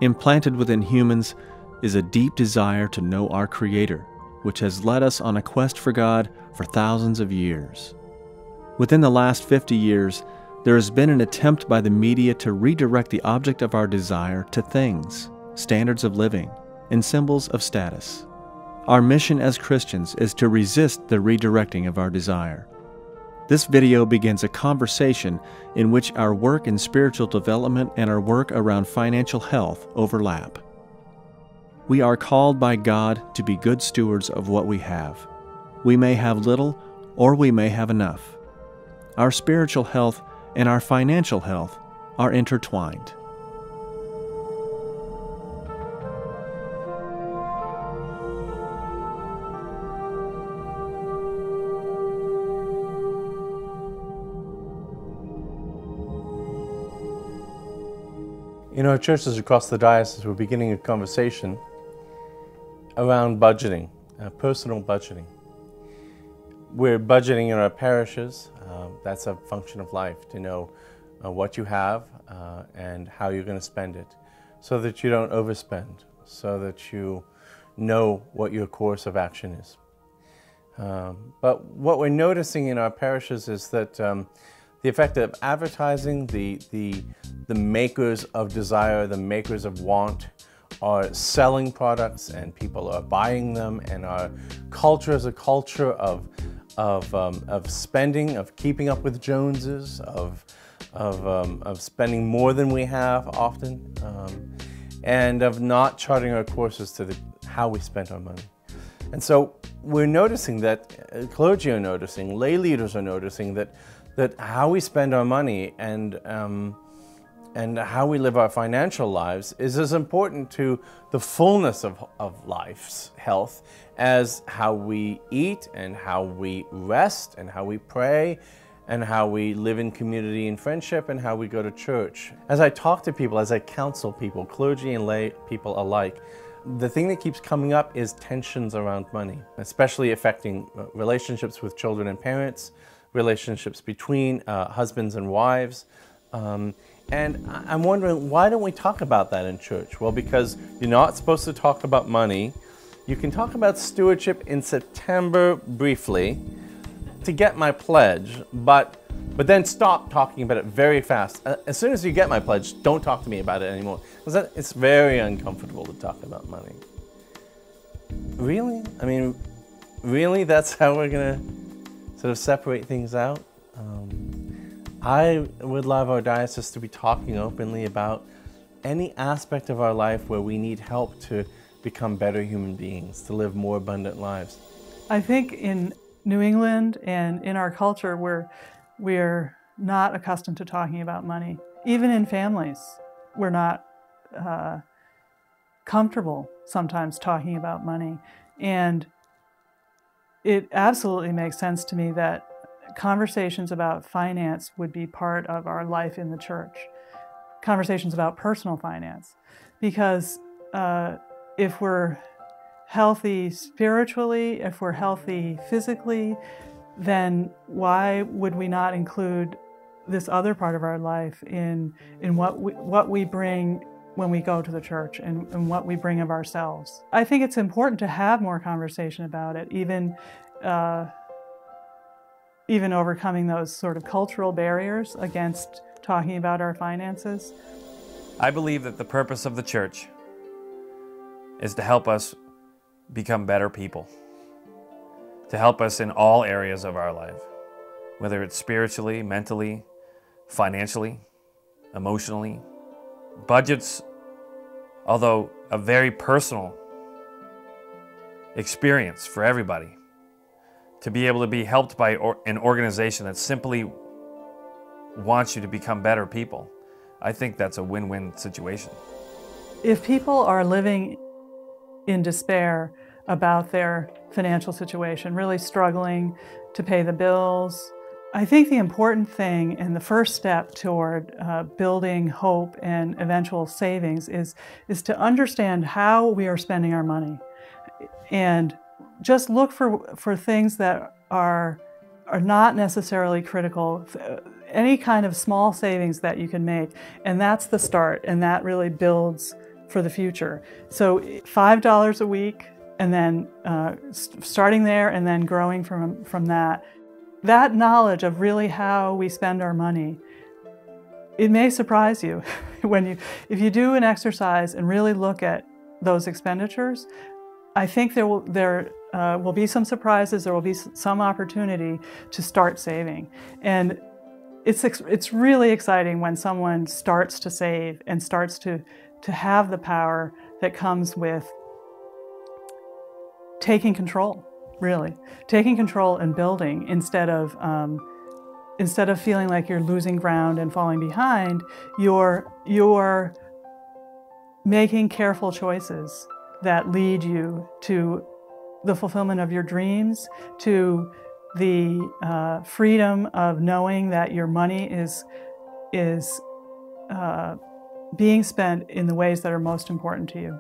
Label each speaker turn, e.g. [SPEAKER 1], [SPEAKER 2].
[SPEAKER 1] Implanted within humans is a deep desire to know our Creator, which has led us on a quest for God for thousands of years. Within the last 50 years, there has been an attempt by the media to redirect the object of our desire to things, standards of living, and symbols of status. Our mission as Christians is to resist the redirecting of our desire. This video begins a conversation in which our work in spiritual development and our work around financial health overlap. We are called by God to be good stewards of what we have. We may have little, or we may have enough. Our spiritual health and our financial health are intertwined.
[SPEAKER 2] In our churches across the diocese, we're beginning a conversation around budgeting, personal budgeting. We're budgeting in our parishes. That's a function of life, to know what you have and how you're going to spend it, so that you don't overspend, so that you know what your course of action is. But what we're noticing in our parishes is that the effect of advertising, the makers of desire, the makers of want, are selling products and people are buying them, and our culture is a culture of spending, of keeping up with Joneses, of spending more than we have often, and of not charting our courses to how we spent our money. And so we're noticing that clergy are noticing, lay leaders are noticing that how we spend our money and how we live our financial lives is as important to the fullness of life's health as how we eat and how we rest and how we pray and how we live in community and friendship and how we go to church. As I talk to people, as I counsel people, clergy and lay people alike, the thing that keeps coming up is tensions around money, especially affecting relationships with children and parents, relationships between husbands and wives. And I'm wondering, why don't we talk about that in church? Well, because you're not supposed to talk about money. You can talk about stewardship in September briefly to get my pledge, but then stop talking about it very fast. As soon as you get my pledge, don't talk to me about it anymore, because it's very uncomfortable to talk about money. Really? I mean, really? That's how we're gonna sort of separate things out? I would love our diocese to be talking openly about any aspect of our life where we need help to become better human beings, to live more abundant lives.
[SPEAKER 3] I think in New England and in our culture, we're not accustomed to talking about money. Even in families, we're not comfortable sometimes talking about money. And it absolutely makes sense to me that conversations about finance would be part of our life in the church. Conversations about personal finance. Because if we're healthy spiritually, if we're healthy physically, then why would we not include this other part of our life in what we bring when we go to the church and what we bring of ourselves? I think it's important to have more conversation about it, even overcoming those sort of cultural barriers against talking about our finances.
[SPEAKER 4] I believe that the purpose of the church is to help us become better people, to help us in all areas of our life, whether it's spiritually, mentally, financially, emotionally. Budgets, although a very personal experience for everybody, to be able to be helped by an organization that simply wants you to become better people, I think that's a win-win situation.
[SPEAKER 3] If people are living in despair about their financial situation, really struggling to pay the bills, I think the important thing and the first step toward building hope and eventual savings is to understand how we are spending our money. And just look for things that are not necessarily critical, any kind of small savings that you can make. And that's the start, and that really builds for the future. So $5 a week, and then starting there and then growing from that. That knowledge of really how we spend our money, it may surprise you if you do an exercise and really look at those expenditures. I think there will be some surprises. There will be some opportunity to start saving, and it's really exciting when someone starts to save and starts to have the power that comes with taking control. Really, taking control and building instead of feeling like you're losing ground and falling behind. You're making careful choices that lead you to the fulfillment of your dreams, to the freedom of knowing that your money is being spent in the ways that are most important to you.